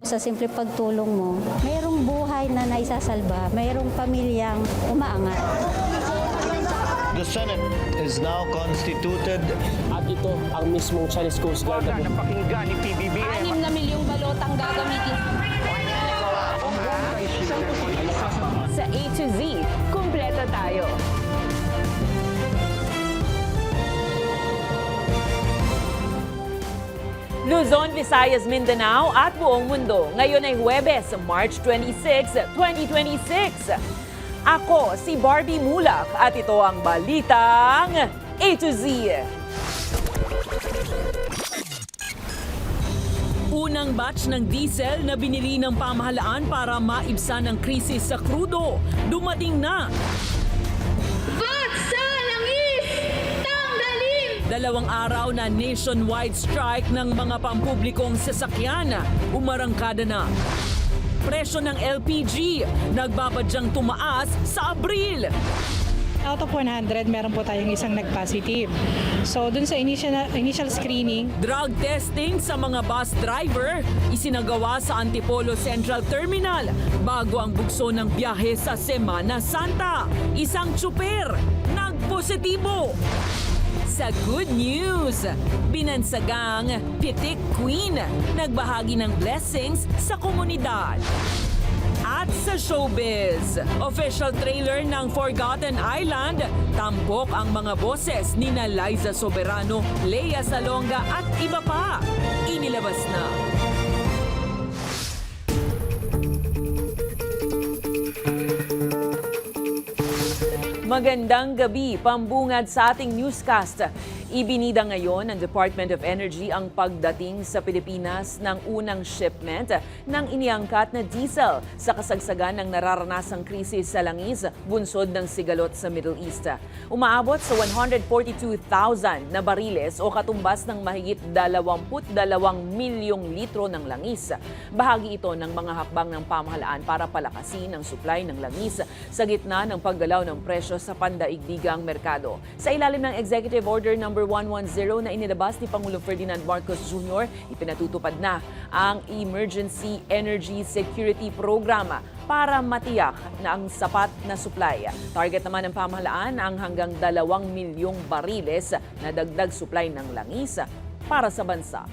Sa simple pagtulong mo, mayroong buhay na naisasalba, mayroong pamilyang umaangat. The Senate is now constituted. At ito ang mismong Chinese Coast Guard na Napakinggan ni PBBM. 6 na milyong balotang gagamitin sa A to Z. Kumpleto tayo. Luzon, Visayas, Mindanao at buong mundo. Ngayon ay Huwebes, March 26, 2026. Ako si Barbie Mulak at ito ang Balitang A to Z. Unang batch ng diesel na binili ng pamahalaan para maibsan ang krisis sa krudo, dumating na. Sa langis! Tanggalin! 2 araw na nationwide strike ng mga pampublikong sasakyan, umarangkada na. Presyo ng LPG, nagbabadyang tumaas sa Abril. Out of 100, meron po tayong isang nag-positive. So, dun sa initial screening, Drug testing sa mga bus driver, isinagawa sa Antipolo Central Terminal bago ang bugso ng biyahe sa Semana Santa. Isang tsuper, nagpositibo. Sa good news, binansagang Pitik Queen, nagbahagi ng blessings sa komunidad. At sa showbiz, official trailer ng Forgotten Island, tampok ang mga boses ni Liza Soberano, Lea Salonga at iba pa. Inilabas na. Magandang gabi, pambungad sa ating newscast. Ibinida ngayon ng Department of Energy ang pagdating sa Pilipinas ng unang shipment ng iniangkat na diesel sa kasagsagan ng nararanasang krisis sa langis, bunsod ng sigalot sa Middle East. Umaabot sa 142,000 na bariles o katumbas ng mahigit 22 milyong litro ng langis. Bahagi ito ng mga hakbang ng pamahalaan para palakasin ang supply ng langis sa gitna ng paggalaw ng presyo sa pandaigdigang merkado. Sa ilalim ng Executive Order No. 110 na inilabas ni Pangulong Ferdinand Marcos Jr., ipinatutupad na ang Emergency Energy Security Program para matiyak na ang sapat na supply. Target naman ng pamahalaan ang hanggang 2 milyong bariles na dagdag supply ng langis para sa bansa.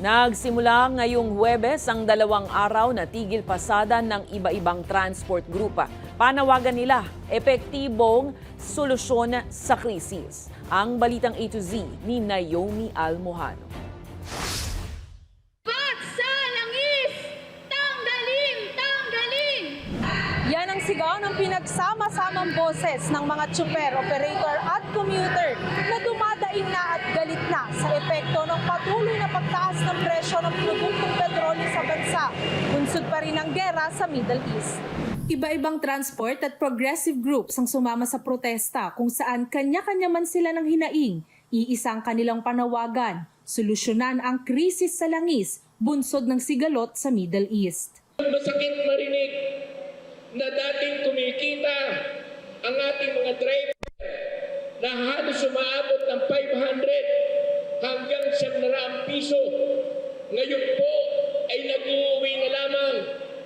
Nagsimula ngayong Huwebes ang 2 araw na tigil pasada ng iba-ibang transport group. Panawagan nila, epektibong solusyon sa krisis. Ang Balitang A to Z ni Naomi Almohano. Sa langis! Tanggalin! Tanggalin! yan ang sigaw ng pinagsama-samang boses ng mga tsuper, operator at commuter na dumadaing na at galit na sa epekto ng patuloy na pagtaas ng presyo ng produktong petrolyo sa bansa. Bunsod pa rin ang gera sa Middle East. Iba-ibang transport at progressive groups ang sumama sa protesta kung saan kanya-kanya man sila ng hinaing. Iisang kanilang panawagan, solusyonan ang krisis sa langis, bunsod ng sigalot sa Middle East. Masakit marinig na dating kumikita ang ating mga driver na halos umaabot ng 500 hanggang 700 piso. Ngayon po ay nag-uuwi na lamang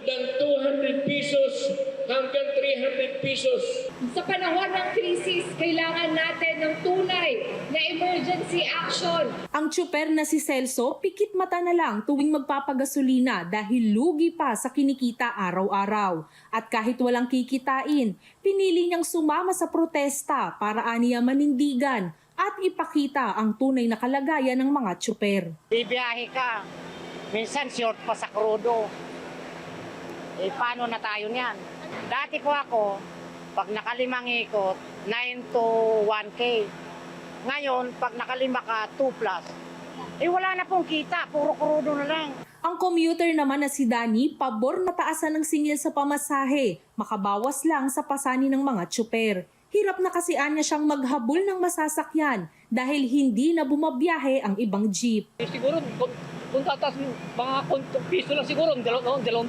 ng 200 pesos hanggang 300 pesos. Sa panahon ng krisis, kailangan natin ng tunay na emergency action. Ang tsuper na si Celso, pikit mata na lang tuwing magpapagasolina dahil lugi pa sa kinikita araw-araw. At kahit walang kikitain, pinili niyang sumama sa protesta para aniya manindigan at ipakita ang tunay na kalagayan ng mga tsuper. Bibiyahe ka, minsan short pa sa krudo. Paano na tayo niyan? Dati po ako, pag nakalimang ikot, 9 to 1K. Ngayon, pag nakalima ka, 2 plus. Wala na pong kita, puro krudo na lang. Ang commuter naman na si Danny, pabor na taasan ng singil sa pamasahe, makabawas lang sa pasanin ng mga tsuper. Hirap na kasi anya siyang maghabol ng masasakyan dahil hindi na bumabiyahe ang ibang jeep. Siguro, kung tatas mga piso lang siguro, 2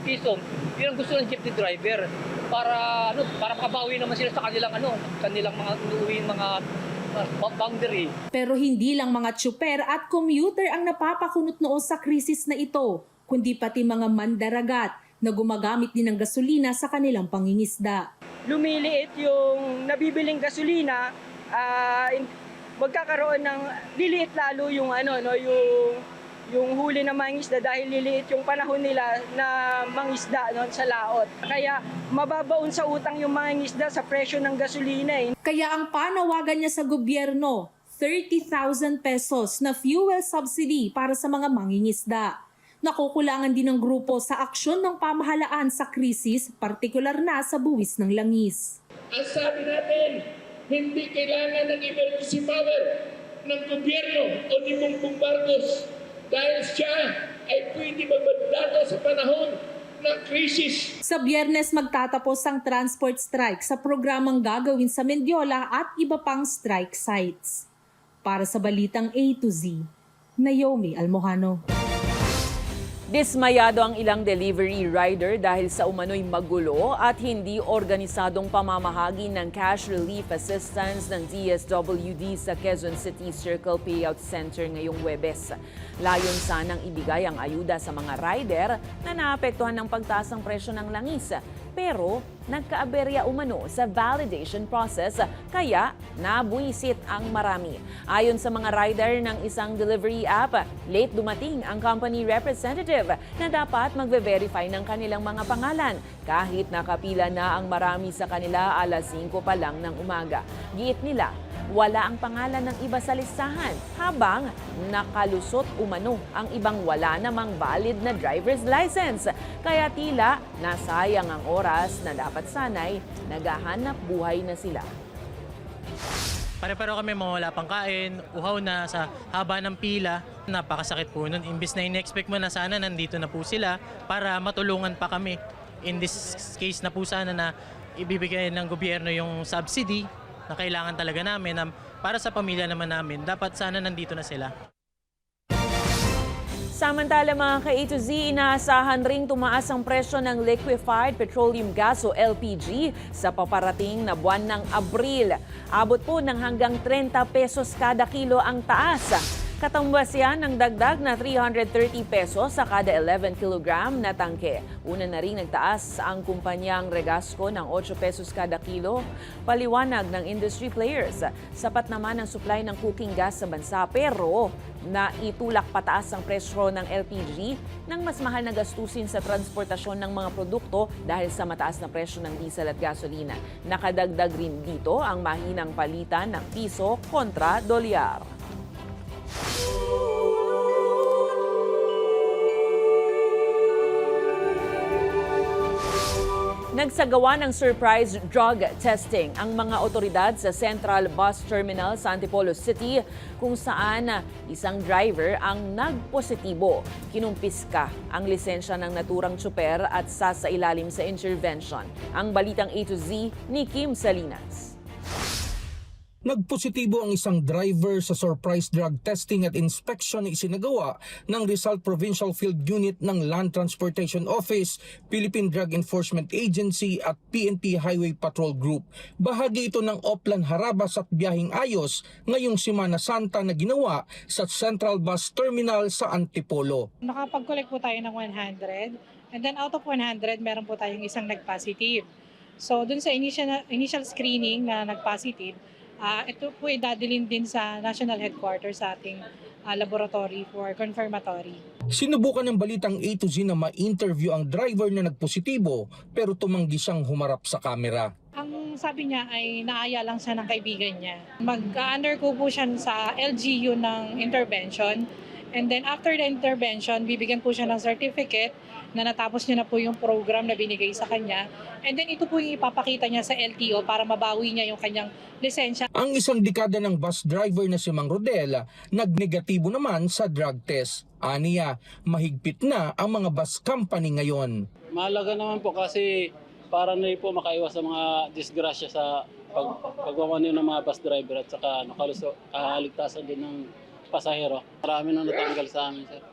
piso. Yun ang gusto ng jeepney driver para makabawi naman sila sa kanilang mga inuuwing mga boundary. Pero hindi lang mga tsuper at commuter ang napapakunot noo sa krisis na ito. kundi pati mga mandaragat na gumagamit din ng gasolina sa kanilang pangingisda. Lumiliit yung nabibiling gasolina, magkakaroon ng liliit lalo yung yung huli ng mangisda dahil liliit yung panahon nila na mangisda sa laot. Kaya mababaon sa utang yung mangisda sa presyo ng gasolina. Kaya ang panawagan niya sa gobyerno, 30,000 pesos na fuel subsidy para sa mga mangingisda. Nakukulangan din ng grupo sa aksyon ng pamahalaan sa krisis, partikular na sa buwis ng langis. Ang sabi natin, hindi kailangan ng emergency power ng gobyerno o ni Bongbong Marcos dahil siya ay pwede magdala sa panahon ng krisis. Sa Biyernes magtatapos ang transport strike sa programang gagawin sa Mendiola at iba pang strike sites. Para sa Balitang A to Z, Naomi Almojano. Dismayado ang ilang delivery rider dahil sa umano'y magulo at hindi organisadong pamamahagi ng cash relief assistance ng DSWD sa Quezon City Circle Payout Center ngayong Huwebes. Layon sanang ibigay ang ayuda sa mga rider na naapektuhan ng pagtaas ng presyo ng langis. Pero nagkaaberya umano sa validation process kaya nabuisit ang marami. Ayon sa mga rider ng isang delivery app, late dumating ang company representative na dapat magve-verify ng kanilang mga pangalan kahit nakapila na ang marami sa kanila alas 5 pa lang ng umaga. Giit nila, wala ang pangalan ng iba sa listahan habang nakalusot umano ang ibang wala namang valid na driver's license. Kaya tila nasayang ang oras na dapat sanay naghahanap buhay na sila. Pare-pareho kami mawala pang kain, uhaw na sa haba ng pila. Napakasakit po nun. Imbis na in-expect mo na sana nandito na po sila para matulungan pa kami. In this case na po sana na ibibigay ng gobyerno yung subsidy na kailangan talaga namin para sa pamilya naman namin. Dapat sana nandito na sila. Samantala mga ka-A to Z, inaasahan ring tumaas ang presyo ng liquefied petroleum gas o LPG sa paparating na buwan ng Abril. Abot po ng hanggang 30 pesos kada kilo ang taas. Katumbas yan ng dagdag na 330 pesos sa kada 11 kilogram na tangke. Una na rin nagtaas ang kumpanyang Regasco ng 8 pesos kada kilo. Paliwanag ng industry players, sapat naman ang supply ng cooking gas sa bansa pero naitulak pataas ang presyo ng LPG ng mas mahal na gastusin sa transportasyon ng mga produkto dahil sa mataas na presyo ng diesel at gasolina. Nakadagdag rin dito ang mahinang palitan ng piso kontra dolyar. Nagsagawa ng surprise drug testing ang mga otoridad sa Central Bus Terminal sa Antipolo City kung saan isang driver ang nagpositibo. Kinumpiska ang lisensya ng naturang tsuper at sasailalim sa intervention. Ang Balitang A to Z ni Kim Salinas. Nagpositibo ang isang driver sa surprise drug testing at inspection na isinagawa ng Rizal Provincial Field Unit ng Land Transportation Office, Philippine Drug Enforcement Agency at PNP Highway Patrol Group. Bahagi ito ng Oplan Harabas at Biyahing Ayos ngayong Semana Santa na ginawa sa Central Bus Terminal sa Antipolo. Nakapag-collect po tayo ng 100 and then out of 100 meron po tayong isang nag-positive. So dun sa initial screening na nag-positive, ito po idadalhin din sa national headquarters sa ating laboratory for confirmatory. Sinubukan ng Balitang A to Z na ma-interview ang driver na nagpositibo pero tumanggi siyang humarap sa kamera. Ang sabi niya ay naaya lang siya ng kaibigan niya. Mag-undergo po siya sa LGU ng intervention and then after the intervention, bibigyan po siya ng certificate na natapos niya na po yung program na binigay sa kanya. And then ito po yung ipapakita niya sa LTO para mabawi niya yung kanyang lisensya. Ang isang dekada ng bus driver na si Mang Rodel, nagnegatibo naman sa drug test. Aniya, mahigpit na ang mga bus company ngayon. Mahalaga naman po kasi para na po makaiwas sa mga disgrasya sa pagmamaneho ng mga bus driver at saka kaligtasan din ng pasahero. Marami nang natanggal sa amin, sir.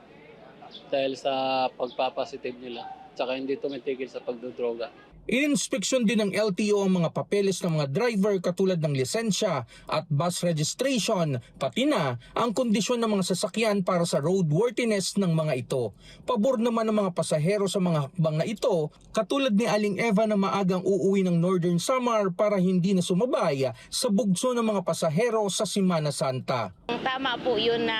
Dahil sa pagpapositive nila. Tsaka hindi tumitigil sa pagdodroga. Ininspeksyon din ng LTO ang mga papeles ng mga driver katulad ng lisensya at bus registration, pati na ang kondisyon ng mga sasakyan para sa roadworthiness ng mga ito. Pabor naman ng mga pasahero sa mga hakbang na ito, katulad ni Aling Eva na maagang uuwi ng Northern Samar para hindi na sumabay sa bugso ng mga pasahero sa Semana Santa. Tama po yun na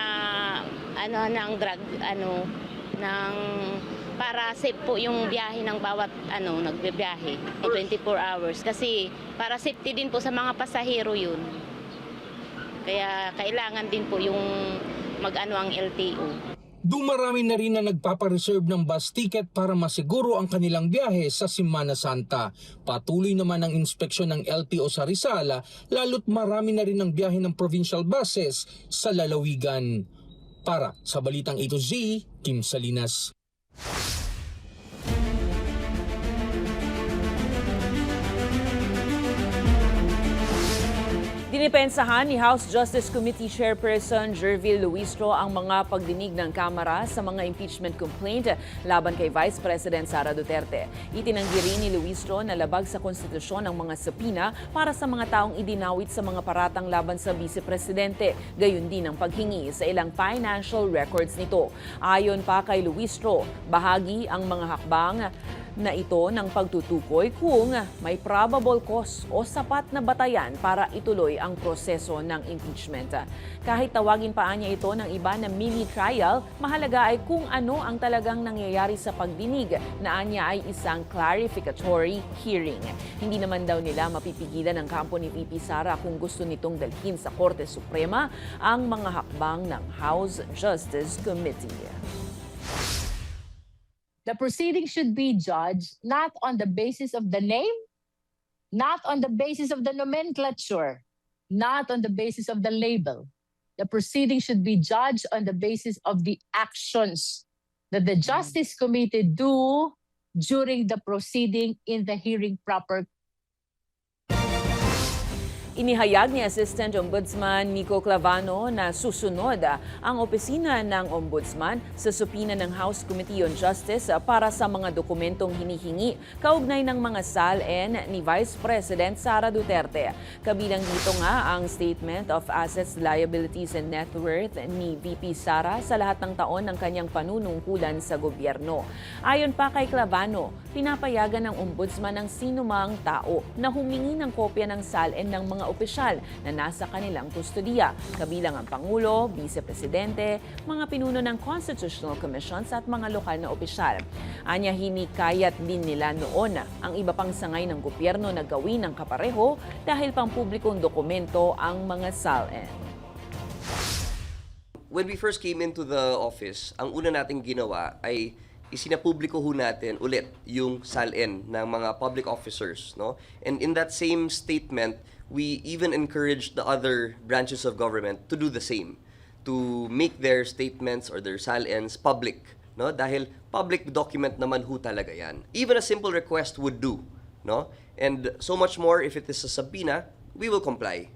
para safe po yung biyahe ng bawat nagbibiyahe 24 hours kasi para safety din po sa mga pasahero yun. Kaya kailangan din po yung ang LTO. Dumarami na rin na nagpapareserve ng bus ticket para masiguro ang kanilang biyahe sa Semana Santa. Patuloy naman ang inspeksyon ng LTO sa Rizal, lalo't marami na rin ang biyahe ng provincial buses sa lalawigan. Para sa Balitang A to Z, Kim Salinas. Dinipensahan ni House Justice Committee Chairperson Jervil Luistro ang mga pagdinig ng Kamara sa mga impeachment complaint laban kay Vice President Sara Duterte. Itinanggi rin ni Luistro na labag sa konstitusyon ang mga sapina para sa mga taong idinawit sa mga paratang laban sa Vice Presidente, gayon din ang paghingi sa ilang financial records nito. Ayon pa kay Luistro, bahagi ang mga hakbang na ito ng pagtutukoy kung may probable cause o sapat na batayan para ituloy ang proseso ng impeachment. Kahit tawagin pa niya ito ng iba na mini-trial, mahalaga ay kung ano ang talagang nangyayari sa pagdinig na anya ay isang clarificatory hearing. Hindi naman daw nila mapipigilan ng kampo ni VP Sara kung gusto nitong dalhin sa Korte Suprema ang mga hakbang ng House Justice Committee. The proceeding should be judged not on the basis of the name, not on the basis of the nomenclature, not on the basis of the label. The proceeding should be judged on the basis of the actions that the Justice Committee do during the proceeding in the hearing proper. Inihayag ni Assistant Ombudsman Nico Clavano na susunod ang opisina ng Ombudsman sa supina ng House Committee on Justice para sa mga dokumentong hinihingi kaugnay ng mga SALN ni Vice President Sara Duterte. Kabilang dito nga ang Statement of Assets, Liabilities and Net Worth ni VP Sara sa lahat ng taon ng kanyang panunungkulan sa gobyerno. Ayon pa kay Clavano, pinapayagan ng Ombudsman ang sinumang tao na humingi ng kopya ng SALN ng mga opisyal na nasa kanilang kustodiya, kabilang ang Pangulo, Vice Presidente, mga pinuno ng Constitutional Commissions at mga lokal na opisyal. Anya, hinikayat din nila noon ang iba pang sangay ng gobyerno na gawin ng kapareho dahil pampublikong dokumento ang mga SALN. When we first came into the office, ang una nating ginawa ay isinapubliko ho natin ulit yung SALN ng mga public officers, no? And in that same statement, we even encouraged the other branches of government to do the same, to make their statements or their SALNs public, no? Dahil public document naman ho talaga yan. Even a simple request would do, no? And so much more if it is a subpoena, we will comply.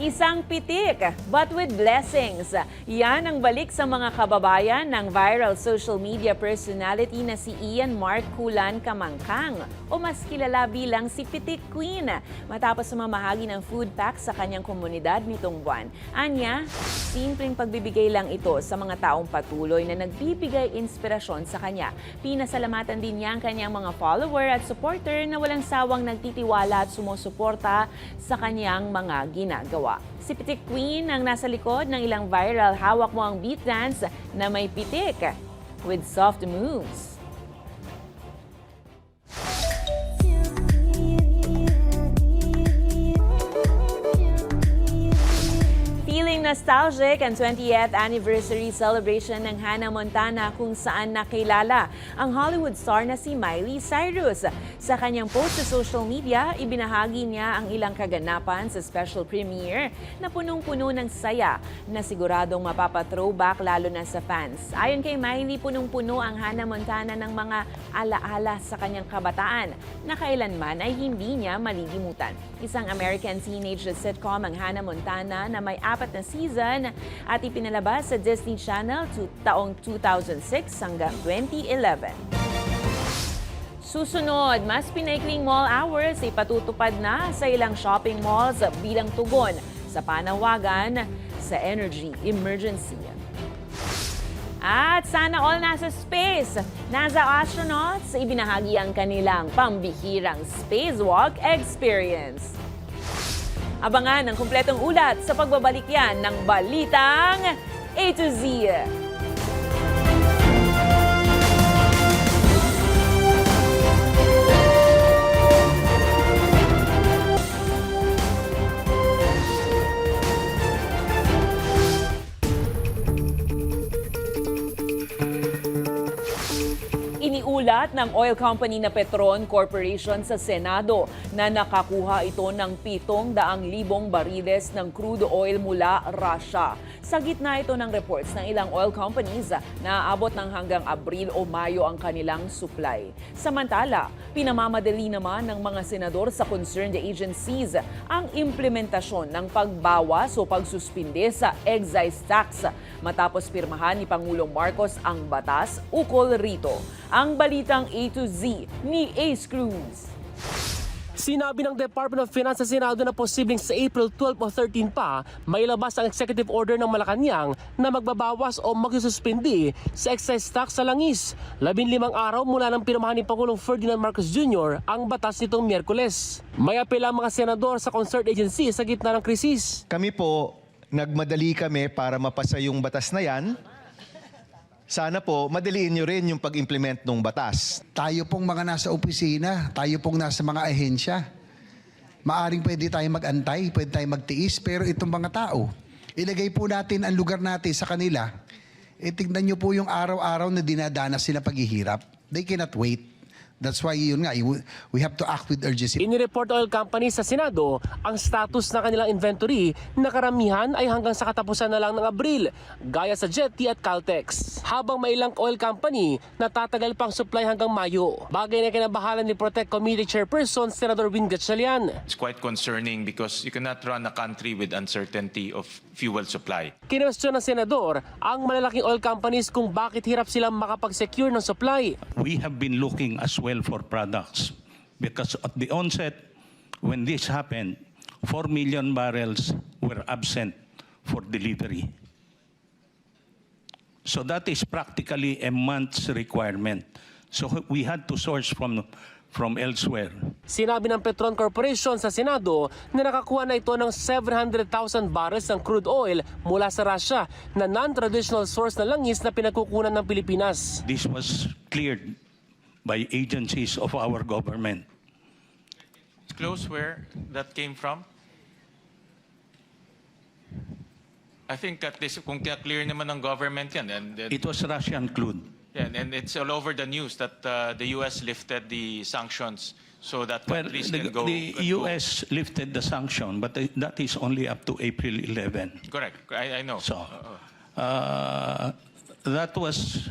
Isang pitik, but with blessings. Yan ang balik sa mga kababayan ng viral social media personality na si Ian Mark Kulan Kamangkang o mas kilala bilang si Pitik Queen matapos mamahagi ng food pack sa kanyang komunidad nitong buwan. Anya, simpleng pagbibigay lang ito sa mga taong patuloy na nagbibigay inspirasyon sa kanya. Pinasalamatan din niya ang kanyang mga follower at supporter na walang sawang nagtitiwala at sumusuporta sa kanyang mga ginagawa. Si Pitik Queen ang nasa likod ng ilang viral hawak mo ang beat dance na may pitik with soft moves. Feeling nostalgic ang 20th anniversary celebration ng Hannah Montana kung saan nakilala ang Hollywood star na si Miley Cyrus. Sa kanyang post sa social media, ibinahagi niya ang ilang kaganapan sa special premiere na punong-puno ng saya na siguradong mapapa-throwback lalo na sa fans. Ayon kay Miley, punong-puno ang Hannah Montana ng mga alaala sa kanyang kabataan na kailanman ay hindi niya malilimutan. Isang American teenage sitcom ang Hannah Montana na may 4 na season season at ipinalabas sa Disney Channel taong 2006 hanggang 2011. Susunod, mas pinaikling mall hours ipatutupad na sa ilang shopping malls bilang tugon sa panawagan sa energy emergency. At sana all nasa space. NASA astronauts ibinahagi ang kanilang pambihirang spacewalk experience. Abangan ang kumpletong ulat sa pagbabalik yan ng Balitang A to Z. Iniulat ng oil company na Petron Corporation sa Senado na nakakuha ito ng 700,000 bariles ng crude oil mula Russia. Sa gitna ito ng reports ng ilang oil companies na aabot ng hanggang Abril o Mayo ang kanilang supply. Samantala, pinamamadali naman ng mga senador sa concerned agencies ang implementasyon ng pagbawas o pagsuspinde sa excise tax matapos pirmahan ni Pangulong Marcos ang batas ukol rito. Ang Balitang A to Z ni Ace Cruz. Sinabi ng Department of Finance sa Senado na posibleng sa April 12 o 13 pa, may labas ang executive order ng Malacanang na magbabawas o magsususpindi sa excise tax sa langis. 15 araw mula ng pirmahan ni Pangulong Ferdinand Marcos Jr. ang batas nitong Miyerkules. May apel ang mga senador sa concerned agency sa gitna ng krisis. Kami po, nagmadali kami para mapasa yung batas na yan. Sana po, madaliin nyo rin yung pag-implement ng batas. Tayo pong mga nasa opisina, tayo pong nasa mga ahensya, maaring pwede tayo mag-antay, pwede tayo magtiis, pero itong mga tao, ilagay po natin ang lugar natin sa kanila, tignan nyo po yung araw-araw na dinadanas sila paghihirap. They cannot wait. That's why yun nga, we have to act with urgency. Inireport oil companies sa Senado ang status ng kanilang inventory na karamihan ay hanggang sa katapusan na lang ng Abril, gaya sa Jetty at Caltex. Habang may ilang oil company na tatagal pang supply hanggang Mayo. Bagay na kinabahalan ni Protect Committee Chairperson Senator Win Gatchalian. It's quite concerning because you cannot run a country with uncertainty of fuel supply. Kinwestiyon ng Senador ang malalaking oil companies kung bakit hirap silang makapag-secure ng supply. We have been looking as well for products because at the onset, when this happened, 4 million barrels were absent for delivery. So that is practically a month's requirement. So we had to source from elsewhere. Sinabi ng Petron Corporation sa Senado na nakakuha na ito ng 700,000 barrels ng crude oil mula sa Russia na non-traditional source na langis na pinagkukunan ng Pilipinas. This was cleared by agencies of our government. Close where that came from? I think at least kung clear naman ng government yan. And it was Russian crude. Yeah, and it's all over the news that the U.S. lifted the sanctions so that countries can go. The U.S. lifted the sanction, but that is only up to April 11. Correct, I know. So that was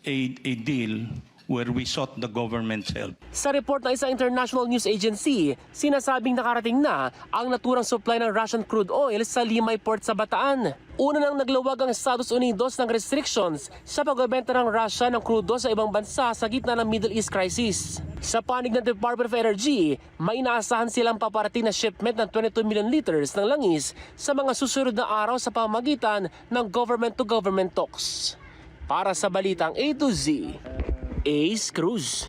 a deal where we sought the government's help. Sa report ng isang international news agency, sinasabing nakarating na ang naturang supply ng Russian crude oil sa Limay Port sa Bataan. Una nang nagluwag ang Estados Unidos ng restrictions sa pagbebenta ng Russia ng crudo sa ibang bansa sa gitna ng Middle East crisis. Sa panig ng Department of Energy, may inaasahan silang paparating na shipment ng 22 million liters ng langis sa mga susunod na araw sa pamamagitan ng government-to-government talks. Para sa Balitang A to Z, Ace Cruz.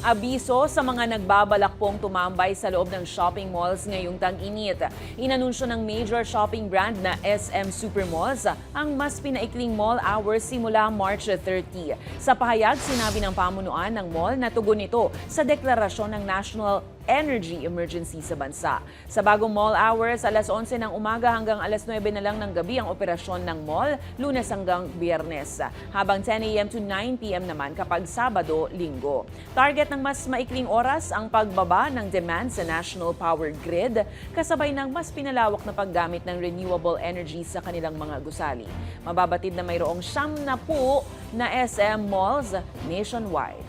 Abiso sa mga nagbabalak pong tumambay sa loob ng shopping malls ngayong tag-init. Inanunsyo ng major shopping brand na SM Supermalls ang mas pinaikling mall hours simula March 30. Sa pahayag, sinabi ng pamunuan ng mall na tugon ito sa deklarasyon ng National Energy Emergency sa bansa. Sa bagong mall hours, alas 11 ng umaga hanggang alas 9 na lang ng gabi ang operasyon ng mall, Lunes hanggang Biyernes. Habang 10 a.m. to 9 p.m. naman kapag Sabado, Linggo. Target ng mas maikling oras ang pagbaba ng demand sa national power grid, kasabay ng mas pinalawak na paggamit ng renewable energy sa kanilang mga gusali. Mababatid na mayroong 70 na SM malls nationwide.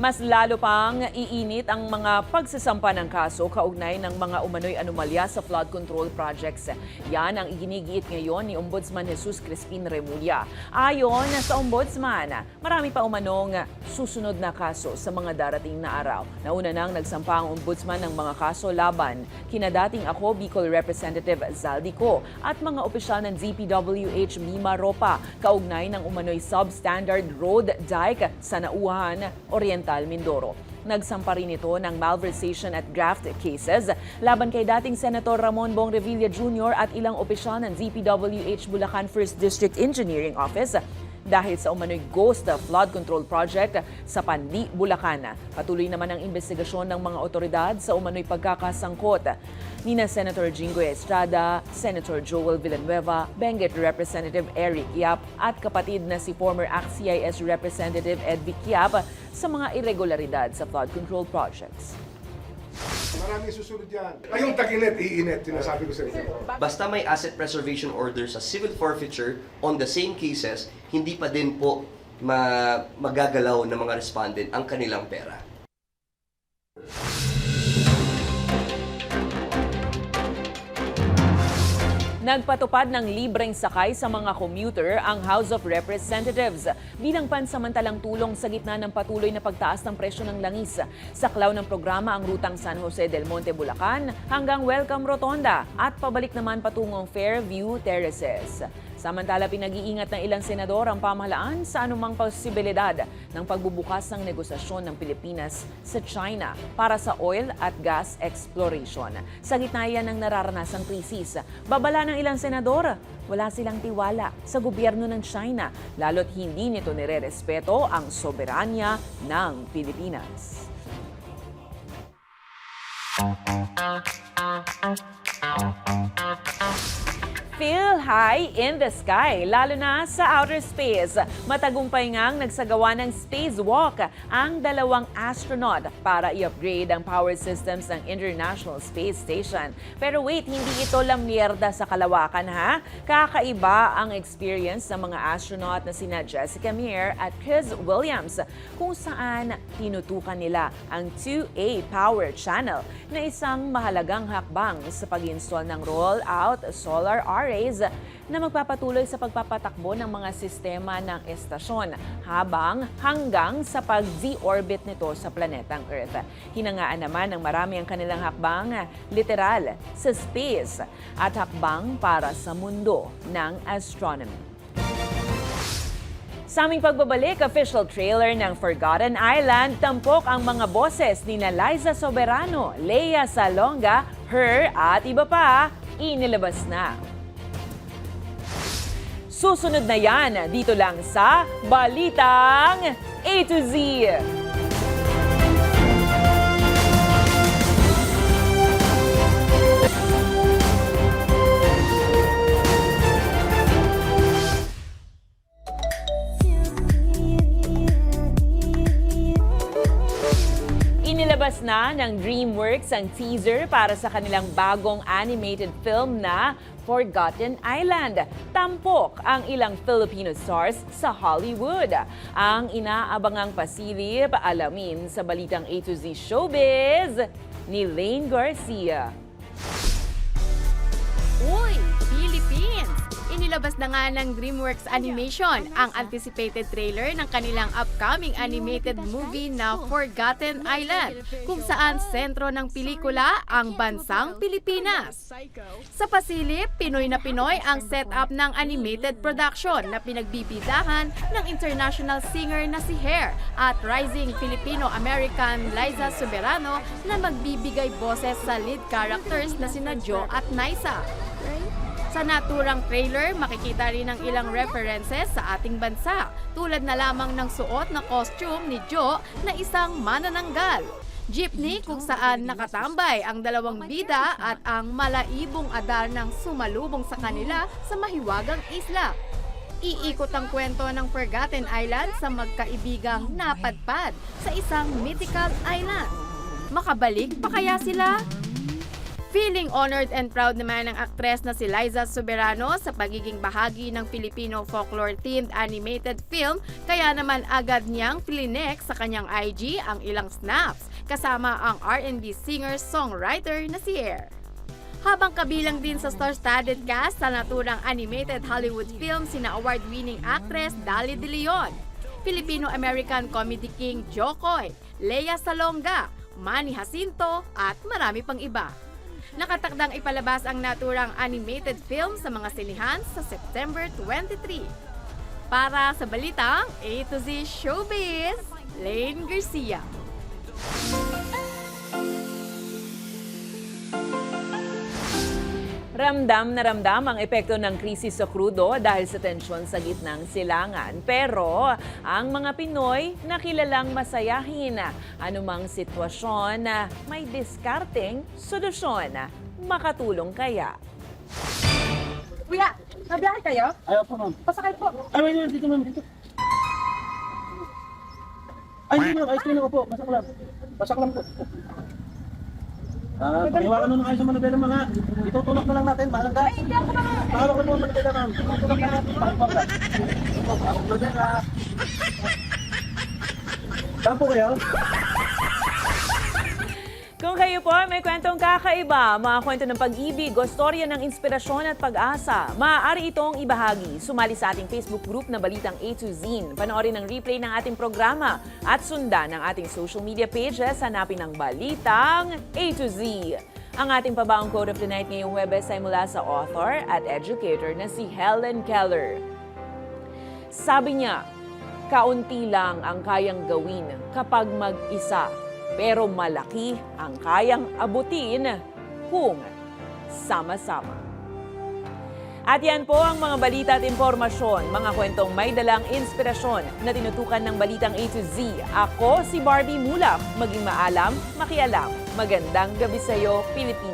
Mas lalo pang iinit ang mga pagsasampa ng kaso kaugnay ng mga umano'y anomalya sa flood control projects. Yan ang iginigiit ngayon ni Ombudsman Jesus Crispin Remulla. Ayon sa Ombudsman, marami pa umanong susunod na kaso sa mga darating na araw. Nauna nang nagsampa ang Ombudsman ng mga kaso laban kina dating ako Bicol Representative Zaldico at mga opisyal ng DPWH Mima Ropa kaugnay ng umano'y substandard road dike sa Nauhan, Oriental, Mindoro. Nagsampa rin ito ng malversation at graft cases laban kay dating Senator Ramon Bong Revilla Jr. at ilang opisyal ng DPWH Bulacan 1st District Engineering Office dahil sa umano'y ghost flood control project sa Pandi, Bulacan. Patuloy naman ang investigasyon ng mga otoridad sa umano'y pagkakasangkot nina Senator Jinggoy Estrada, Senator Joel Villanueva, Benguet Representative Eric Yap at kapatid na si former ACT-CIS Representative Ed Vic Yap sa mga irregularidad sa flood control projects. Maraming susunod yan. Ay, yung tag-init, iinit, sinasabi ko sa inyo. Basta may asset preservation order sa civil forfeiture on the same cases, hindi pa din po magagalaw ng mga respondent ang kanilang pera. Nagpatupad ng libreng sakay sa mga commuter ang House of Representatives bilang pansamantalang tulong sa gitna ng patuloy na pagtaas ng presyo ng langis. Saklaw ng programa ang rutang San Jose del Monte, Bulacan hanggang Welcome Rotonda at pabalik naman patungong Fairview Terraces. Samantala, pinag-iingat ng ilang senador ang pamahalaan sa anumang posibilidad ng pagbubukas ng negosasyon ng Pilipinas sa China para sa oil at gas exploration. Sa gitna yan ng nararanasang krisis, babala ng ilang senador, wala silang tiwala sa gobyerno ng China, lalo't hindi nito nirerespeto ang soberanya ng Pilipinas. Feel high in the sky, lalo na sa outer space. Matagumpay ngang nagsagawa ng spacewalk ang dalawang astronaut para i-upgrade ang power systems ng International Space Station. Pero wait, hindi ito lamierda sa kalawakan ha. Kakaiba ang experience ng mga astronaut na sina Jessica Meir at Chris Williams kung saan tinutukan nila ang 2A Power Channel na isang mahalagang hakbang sa pag-install ng roll-out solar arrays na magpapatuloy sa pagpapatakbo ng mga sistema ng estasyon hanggang sa pag-de-orbit nito sa planetang Earth. Hinangaan naman ng marami ang kanilang hakbang literal sa space at hakbang para sa mundo ng astronomy. Sa aming pagbabalik, official trailer ng Forgotten Island, tampok ang mga boses ni Liza Soberano, Lea Salonga, Her at iba pa, inilabas na. Susunod na yan dito lang sa Balitang A to Z. Inilabas na ng DreamWorks ang teaser para sa kanilang bagong animated film na Forgotten Island. Tampok ang ilang Filipino stars sa Hollywood. Ang inaabangang pasilip, alamin sa Balitang A to Z Showbiz ni Lane Garcia. Uy, Philippines! Inilabas na nga ng DreamWorks Animation ang anticipated trailer ng kanilang upcoming animated movie na Forgotten Island, kung saan sentro ng pelikula ang bansang Pilipinas. Sa pasilip, Pinoy na Pinoy ang setup ng animated production na pinagbibidahan ng international singer na si Her at rising Filipino-American Liza Soberano na magbibigay boses sa lead characters na sina Jo at Naisa. Sa naturang trailer, makikita rin ang ilang references sa ating bansa, tulad na lamang ng suot na costume ni Jo na isang manananggal. Jeepney kung saan nakatambay ang dalawang bida at ang malaibong adar ng sumalubong sa kanila sa mahiwagang isla. Iikot ang kwento ng Forgotten Island sa magkaibigang napadpad sa isang mythical island. Makabalik pa kaya sila? Feeling honored and proud naman ang aktres na si Liza Soberano sa pagiging bahagi ng Filipino folklore-themed animated film, kaya naman agad niyang flinex sa kanyang IG ang ilang snaps kasama ang R&B singer-songwriter na si Air. Habang kabilang din sa star-studded cast sa naturang animated Hollywood film sina award-winning actress Dali De Leon, Filipino-American comedy king Jokoy, Lea Salonga, Manny Jacinto at marami pang iba. Nakatakdang ipalabas ang naturang animated film sa mga sinihan sa September 23. Para sa balitang A to Z Showbiz, Lane Garcia. Ramdam na ramdam ang epekto ng krisis sa krudo dahil sa tensyon sa gitnang silangan. Pero ang mga Pinoy nakilalang masayahin. Anumang sitwasyon, may diskarteng solusyon. Makatulong kaya? Kuya, nabiyahe kayo? Ayaw po, ma'am. Pasakay po. Ay, wait, dito, ma'am. Dito. Ay, hindi, ma'am. Ice cream ako po. Basak lang. Basak lang po. Pakiwakan nyo na kayo sa manabela, mga. Itutulak na lang natin. Mahalang ka. Ay, hindi ako naman. Pakawak mo ang manabela, ma'am. Itutulak na natin. Pakawak. Manabela. Saan po kayo? Kung kayo po may kwentong kakaiba, mga kwento ng pag-ibig o storya ng inspirasyon at pag-asa, maaari itong ibahagi. Sumali sa ating Facebook group na Balitang A to Z. Panoorin ang replay ng ating programa at sundan ang ating social media pages. Hanapin ang Balitang A to Z. Ang ating pabaong quote of the night ngayong Huwebes ay mula sa author at educator na si Helen Keller. Sabi niya, kaunti lang ang kayang gawin kapag mag-isa. Pero malaki ang kayang abutin kung sama-sama. At yan po ang mga balita at impormasyon, mga kwentong may dalang inspirasyon na tinutukan ng Balitang A to Z. Ako si Barbie Mulak. Maging maalam, makialam. Magandang gabi sa'yo, Pilipinas.